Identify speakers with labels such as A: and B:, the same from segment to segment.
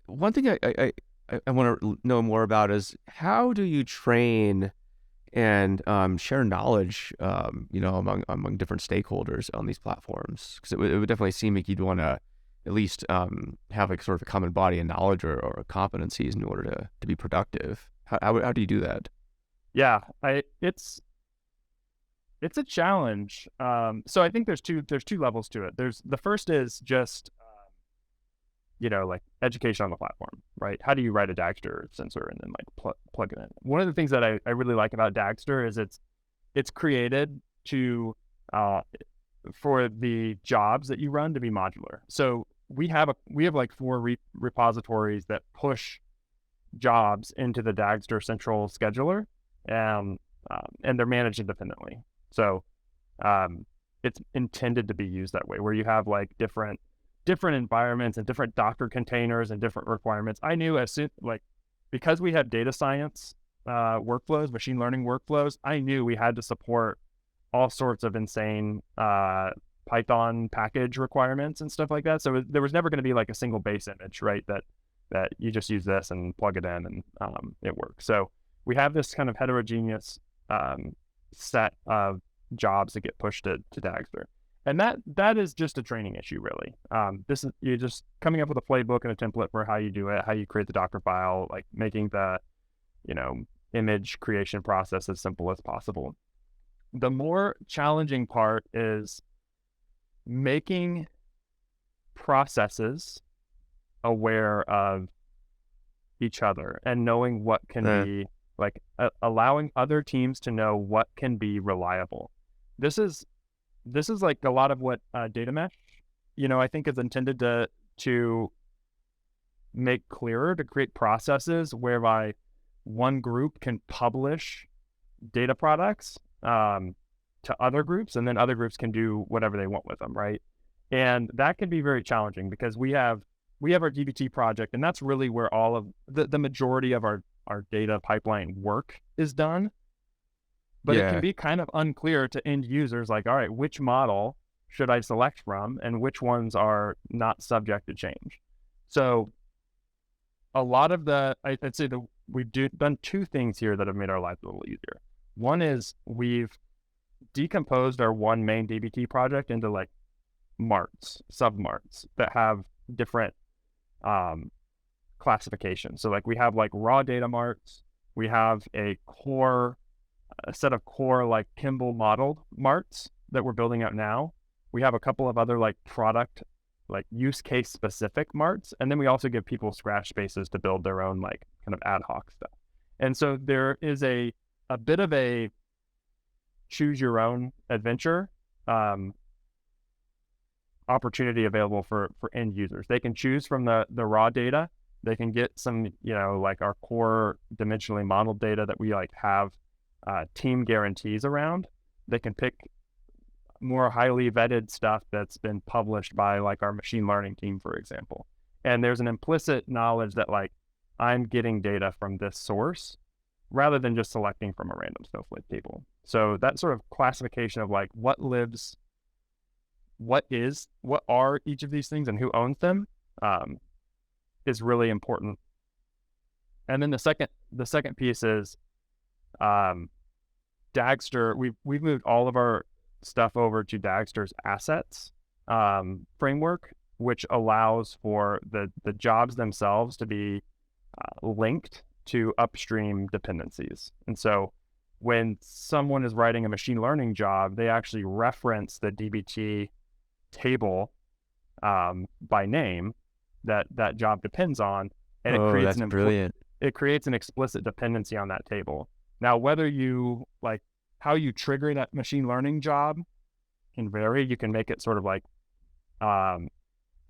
A: one thing I want to know more about is how do you train and share knowledge, among different stakeholders on these platforms? Because it would definitely seem like you'd want to at least have like sort of a common body of knowledge or competencies in order to be productive. How do you do that?
B: Yeah, it's a challenge. So I think there's two levels to it. The first is just like education on the platform, right? How do you write a DAG Store sensor and then like plug it in? One of the things that I really like about DAG Store is it's created to for the jobs that you run to be modular. So we have like 4 repositories that push jobs into the DAG Store central scheduler, and they're managed independently. So it's intended to be used that way, where you have like different environments and different Docker containers and different requirements. I knew because we have data science workflows, machine learning workflows, I knew we had to support all sorts of insane Python package requirements and stuff like that. So there was never going to be like a single base image, right? That you just use this and plug it in and it works. So we have this kind of heterogeneous set of jobs that get pushed to DAG Store. And that is just a training issue, really. You're just coming up with a playbook and a template for how you do it, how you create the Docker file, like making the, image creation process as simple as possible. The more challenging part is making processes aware of each other and knowing what can be like allowing other teams to know what can be reliable. This is like a lot of what data mesh, I think is intended to make clearer, to create processes whereby one group can publish data products to other groups, and then other groups can do whatever they want with them, right? And that can be very challenging because we have our DBT project, and that's really where all of the majority of our data pipeline work is done. But it can be kind of unclear to end users, like, all right, which model should I select from and which ones are not subject to change? So a lot of I'd say that we've done 2 things here that have made our lives a little easier. One is we've decomposed our one main DBT project into like marts, sub-marts that have different classifications. So like we have like raw data marts, we have a set of core like Kimball modeled marts that we're building out now. We have a couple of other like product, like use case specific marts. And then we also give people scratch spaces to build their own like kind of ad hoc stuff. And so there is a bit of a choose your own adventure opportunity available for end users. They can choose from the raw data. They can get some, like our core dimensionally modeled data that we like have team guarantees around. They can pick more highly vetted stuff that's been published by like our machine learning team, for example. And there's an implicit knowledge that like I'm getting data from this source rather than just selecting from a random Snowflake table. So that sort of classification of like what are each of these things and who owns them is really important. And then the second piece is DAG Store. We've moved all of our stuff over to DAG Store's assets framework, which allows for the jobs themselves to be linked to upstream dependencies. And so when someone is writing a machine learning job, they actually reference the DBT table by name that job depends on, and it creates an explicit dependency on that table. Now, whether you like how you trigger that machine learning job can vary. You can make it sort of like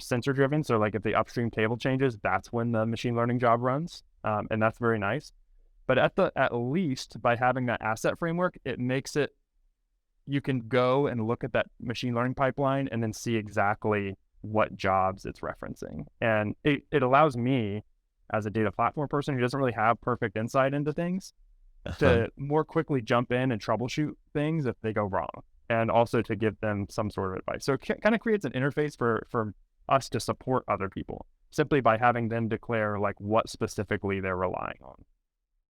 B: sensor driven. So like if the upstream table changes, that's when the machine learning job runs. And that's very nice. But at least by having that asset framework, it makes it, you can go and look at that machine learning pipeline and then see exactly what jobs it's referencing. And it allows me as a data platform person who doesn't really have perfect insight into things to more quickly jump in and troubleshoot things if they go wrong, and also to give them some sort of advice. So it kind of creates an interface for us to support other people. simply by having them declare like what specifically they're relying on.